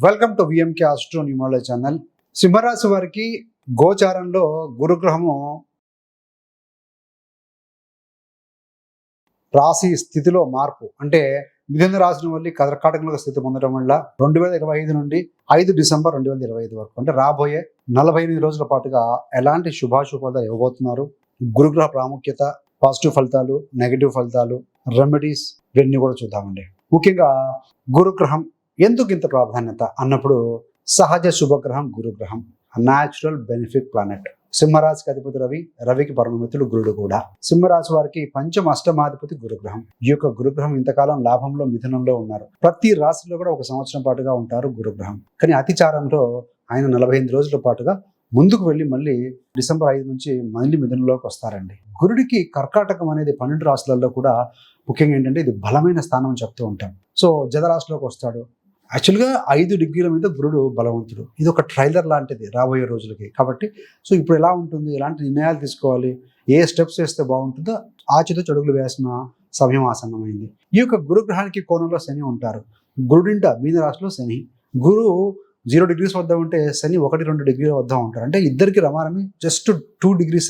Welcome to VMK astro numerology channel. సింహరాశి వారికి గోచారంలో గురుగ్రహము రాశి స్థితిలో మార్పు అంటే మిథున రాశిని వల్ల కర్కాటకంలో స్థితి పొందడం వల్ల 2025 నుండి 5 డిసెంబర్ 2025 వరకు అంటే రాబోయే 48 రోజుల పాటుగా ఎలాంటి శుభాశుభాలు ఇవ్వబోతున్నారు, గురుగ్రహ ప్రాముఖ్యత, పాజిటివ్ ఫలితాలు, నెగిటివ్ ఫలితాలు, రెమెడీస్ ఇవన్నీ కూడా చూద్దామండి. ముఖ్యంగా గురుగ్రహం ఎందుకు ఇంత ప్రాధాన్యత అన్నప్పుడు సహజ శుభగ్రహం గురుగ్రహం, న్యాచురల్ బెనిఫిట్ ప్లానెట్. సింహరాశికి అధిపతి రవి, రవికి పరమమిత్రుడు గురుడు కూడా. సింహరాశి వారికి పంచమ అష్టమాధిపతి గురుగ్రహం. ఈ యొక్క గురుగ్రహం ఇంతకాలం లాభంలో మిథునంలో ఉన్నారు. ప్రతి రాశిలో కూడా ఒక సంవత్సరం పాటుగా ఉంటారు గురుగ్రహం. కానీ అతిచారంలో ఆయన 48 రోజుల పాటుగా ముందుకు వెళ్ళి మళ్ళీ డిసెంబర్ 5 నుంచి మళ్ళీ మిథునంలోకి వస్తారండి. గురుడికి కర్కాటకం అనేది 12 రాశులలో కూడా ముఖ్యంగా ఏంటంటే ఇది బలమైన స్థానం అని చెప్తూ ఉంటాం. సో జలరాశిలోకి వస్తాడు. యాక్చువల్గా 5 డిగ్రీల మీద గురుడు బలవంతుడు. ఇది ఒక ట్రైలర్ లాంటిది రాబోయే రోజులకి. కాబట్టి సో ఇప్పుడు ఎలా ఉంటుంది, ఎలాంటి నిర్ణయాలు తీసుకోవాలి, ఏ స్టెప్స్ వేస్తే బాగుంటుందో ఆచితో చెడుగులు వేసిన సమయం ఆసన్నమైంది. ఈ యొక్క గురుగ్రహానికి కోణంలో శని ఉంటారు. గురుడింట మీన రాశిలో శని. గురు 0 degrees వద్ద ఉంటే శని 1-2 డిగ్రీల వద్ద ఉంటారు. అంటే ఇద్దరికి రమారమి జస్ట్ 2 degrees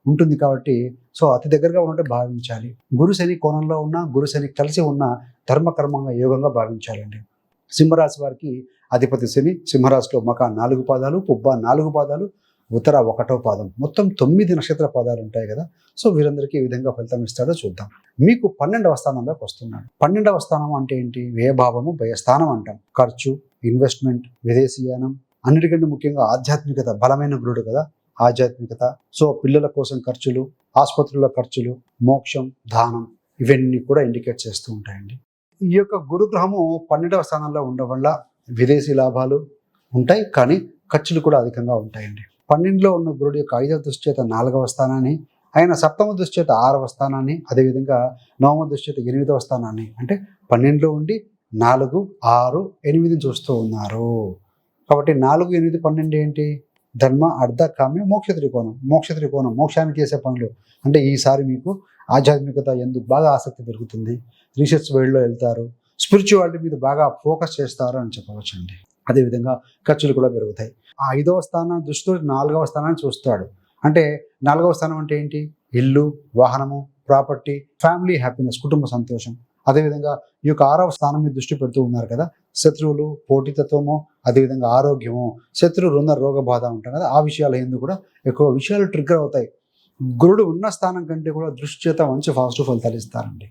ఉంటుంది. కాబట్టి సో అతి దగ్గరగా ఉంటే భావించాలి. గురు శని కోణంలో ఉన్న, గురు శని కలిసి ఉన్న ధర్మకర్మంగా యోగంగా భావించాలండి. సింహరాశి వారికి అధిపతి శని. సింహరాశిలో మక 4 పాదాలు, పుబ్బ 4 పాదాలు, ఉత్తర 1వ పాదం, మొత్తం 9 నక్షత్ర పాదాలు ఉంటాయి కదా. సో వీరందరికీ ఈ విధంగా ఫలితం ఇస్తాడో చూద్దాం. మీకు 12వ స్థానంలోకి వస్తున్నాడు. 12వ స్థానం అంటే ఏంటి? వ్యయభావము, భయస్థానం అంటాం. ఖర్చు, ఇన్వెస్ట్మెంట్, విదేశీయానం, అన్నిటికంటే ముఖ్యంగా ఆధ్యాత్మికత, బలమైన గురుడు కదా ఆధ్యాత్మికత. సో పిల్లల కోసం ఖర్చులు, ఆసుపత్రుల ఖర్చులు, మోక్షం, దానం ఇవన్నీ కూడా ఇండికేట్ చేస్తూ ఉంటాయండి. ఈ యొక్క గురుగ్రహము 12వ స్థానంలో ఉండడం వల్ల విదేశీ లాభాలు ఉంటాయి, కానీ ఖర్చులు కూడా అధికంగా ఉంటాయండి. 12లో ఉన్న గురుడు యొక్క 5వ దృష్టి చేత 4వ స్థానాన్ని, ఆయన 7వ దృష్టి చేత 6వ స్థానాన్ని, అదేవిధంగా 9వ దృష్టి చేత 8వ స్థానాన్ని, అంటే 12లో ఉండి 4, 6, 8 చూస్తూ ఉన్నారు. కాబట్టి 4, 8, 12 ఏంటి? ధర్మ, అర్ధ, కామ్య, మోక్ష త్రికోణం. మోక్ష త్రికోణం మోక్షానికి చేసే పనులు. అంటే ఈసారి మీకు ఆధ్యాత్మికత ఎందుకు బాగా ఆసక్తి పెరుగుతుంది, రీసెర్చ్ వరల్డ్లో వెళ్తారు, స్పిరిచువాలిటీ మీద బాగా ఫోకస్ చేస్తారు అని చెప్పవచ్చండి. అదేవిధంగా ఖర్చులు కూడా పెరుగుతాయి. ఆ 5వ స్థానం దృష్టితో 4వ స్థానాన్ని చూస్తాడు. అంటే 4వ స్థానం అంటే ఏంటి? ఇల్లు, వాహనము, ప్రాపర్టీ, ఫ్యామిలీ హ్యాపీనెస్, కుటుంబ సంతోషం. అదేవిధంగా ఈ యొక్క 6వ స్థానం మీద దృష్టి పెడుతూ ఉన్నారు కదా. శత్రువులు, పోటీతత్వము, అదేవిధంగా ఆరోగ్యము, శత్రు రుణ రోగ బాధ ఉంటాం కదా, ఆ విషయాలు ఎందుకు కూడా ఎక్కువ విషయాలు ట్రిగ్గర్ అవుతాయి. గురుడు ఉన్న స్థానం కంటే కూడా దృష్టి చేత మంచి పాజిటివ్ ఫలితాలు ఇస్తారండి.